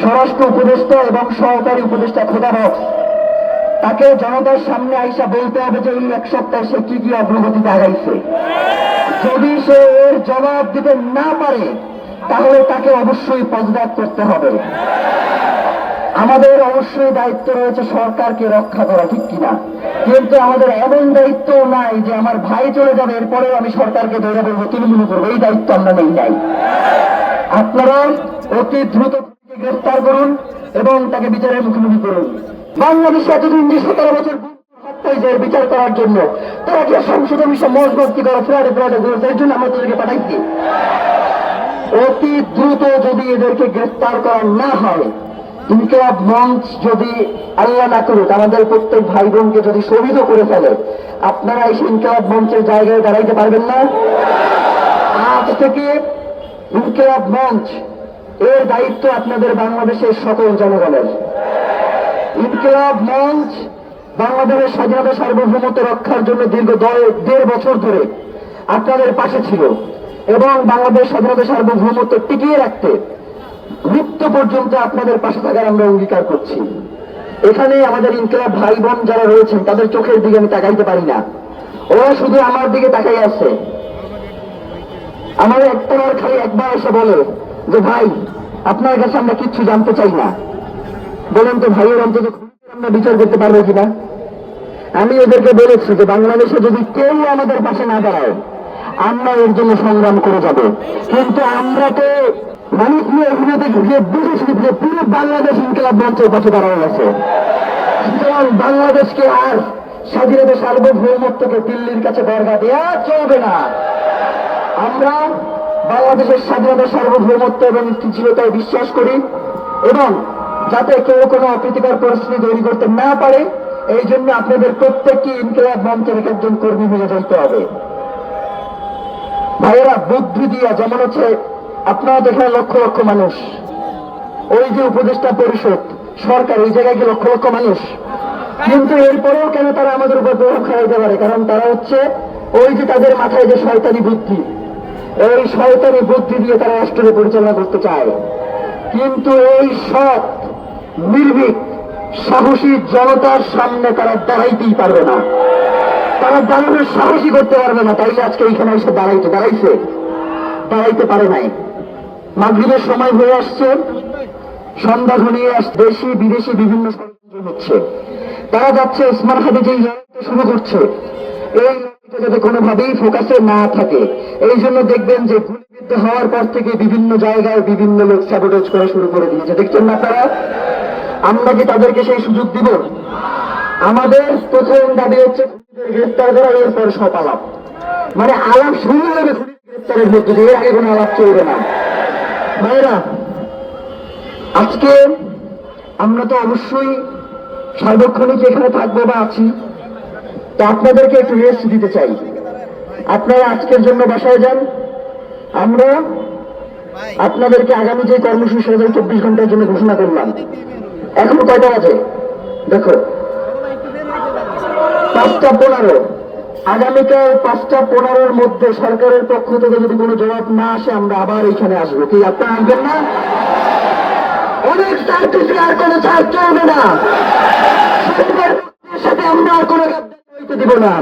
স্বরাষ্ট্র উপদেষ্টা এবং সহকারী উপদেষ্টা খোদাবক, তাকে জনতার সামনে আইসা বলতে হবে যে এই এক সপ্তাহে সে কি কি অগ্রগতিতে আগাইছে। যদি সে এর জবাব দিতে না পারে তাহলে তাকে অবশ্যই পদত্যাগ করতে হবে। আমাদের অবশ্যই দায়িত্ব রয়েছে সরকারকে রক্ষা করা, ঠিক কিনা? কিন্তু আমাদের এমন দায়িত্ব নাই যে আমার ভাই চলে যাবে এরপরেও আমি সরকারকে ধরে বলবো তুলমুলু করবো, এই দায়িত্ব আমরা নেই নাই। আপনারা অতি দ্রুত গ্রেফতার করুন এবং তাকে বিচারের মুখোমুখি করুন। বাংলাদেশে এতদিন যে 17 বছর বিচার করার জন্য তারা কি সংসদে মিশে মজবস্তি করা ফ্লাডে এর জন্য আমরা তাদেরকে পাঠাইছি। অতি দ্রুত যদি এদেরকে গ্রেফতার করা না হয়, ইনকিলাব মঞ্চ যদি আল্লাহ না করুক আমাদের প্রত্যেক ভাই বোনকে যদি শহীদ করে ফেলে, আপনারা এই ইনকিলাব মঞ্চের জায়গায় দাঁড়াইতে পারবেন না। আজ থেকে ইনকিলাব মঞ্চ এর দায়িত্ব আপনাদের বাংলাদেশের সকল জনগণের। ইনকিলাব মঞ্চ বাংলাদেশের স্বাধীনতা সার্বভৌমত্ব রক্ষার জন্য দীর্ঘ 1.5 বছর ধরে আপনাদের পাশে ছিল এবং বাংলাদেশ স্বাধীনতা সার্বভৌমত্ব টিকিয়ে রাখতে মৃত্যু পর্যন্ত আপনাদের পাশে থাকার আমরা অঙ্গীকার করছি। এখানে আমাদের ইনকিলাব ভাই বোন যারা রয়েছেন তাদের চোখের দিকে আমি তাকাইতে পারি না, ওরা শুধু আমার দিকে তাকাই আছে। আমার একটাবার খালি একবার এসে বলে যে ভাই আপনার কাছে আমরা কিচ্ছু জানতে চাই না, বলেন তো ভাইয়ের অন্তত আমরা বিচার করতে পারবো কিনা। আমি এদেরকে বলেছি যে বাংলাদেশে যদি কেউ আমাদের পাশে না দাঁড়ায় আমরা এর জন্য সংগ্রাম করে যাব। কিন্তু আমরা তো মানুষ নিয়ে অভিনেতা ঘুরিয়ে বুঝেছি যে পুরো বাংলাদেশ ইনকিলাব মঞ্চের পাশে দাঁড়ানো আছে। সুতরাং বাংলাদেশকে আর স্বাধীনতা সার্বভৌমত্বকে দিল্লির কাছে বর্গা দেওয়া চলবে না। আমরা বাংলাদেশের স্বাধীনতা সার্বভৌমত্ব এবং স্থিতিশীলতায় বিশ্বাস করি এবং যাতে কেউ কোনো অপ্রীতিকর পরিস্থিতি তৈরি করতে না পারে এই জন্য আপনাদের প্রত্যেককে ইনকিলাব মঞ্চের একজন কর্মী হয়ে যেতে হবে। ভাইয়েরা, বুদ্ধি দিয়া যেমন হচ্ছে আপনারা দেখেন লক্ষ লক্ষ মানুষ, ওই যে উপদেষ্টা পরিষদ সরকার ওই জায়গায় লক্ষ লক্ষ মানুষ, কিন্তু এরপরেও কেন তারা আমাদের উপর প্রভাব খাওয়াইতে পারে? কারণ তারা হচ্ছে ওই যে তাদের মাথায় যে শয়তানি বুদ্ধি, এই শয়তানি বুদ্ধি দিয়ে তারা রাষ্ট্রকে পরিচালনা করতে চায়। কিন্তু এই সৎ নির্ভীক সাহসী জনতার সামনে তারা দাঁড়াইতেই পারবে না, তারা দাঁড়ানোর সাহসী করতে পারবে না। তাইলে আজকে এইখানে এসে দাঁড়াইতে পারে নাই। মাগরিবের সময় হয়ে আসছে, সন্ধ্যা ঘনিয়ে আসছে, দেশি বিদেশি বিভিন্ন ষড়যন্ত্র হচ্ছে। তারা যাচ্ছে ওসমান হাদি যেই লড়াইটা শুরু করছে এই লড়াইটা যাতে কোনোভাবেই ফোকাসে না থাকে, এই জন্য দেখবেন যে গুলিবিদ্ধ হওয়ার পর থেকে বিভিন্ন জায়গায় বিভিন্ন লোক স্যাবোটেজ করা শুরু করে দিয়েছে। দেখছেন না আপনারা? আমরা কি তাদেরকে সেই সুযোগ দিব? আমাদের প্রথম দাবি হচ্ছে গ্রেফতার করা, এরপর সব আলাপ। মানে আলাপ শুরু হবে গ্রেফতারের মধ্যে দিয়ে, এর আগে কোনো আলাপ চলবে না। ভাইরা, আজকে আমরা তো অবশ্যই সার্বক্ষণিক এখানে থাকবো বা আছি, তো আপনাদেরকে একটু রেস্ট দিতে চাই। আপনারা আজকের জন্য বাসায় যান। আমরা আপনাদেরকে আগামী যে কর্মসূচি 24 ঘন্টার জন্য ঘোষণা করলাম, এখন কয়টা বাজে দেখো, 5:15। আগামীকাল 5:15-র মধ্যে সরকারের পক্ষ থেকে যদি কোনো জবাব না আসে আমরা আবার এইখানে আসবো। কি আপনারা আসবেন না? অনেক চাকরি আর কোনো ছাড় চলবে না, সাথে আমরা আর কোনো দিব না।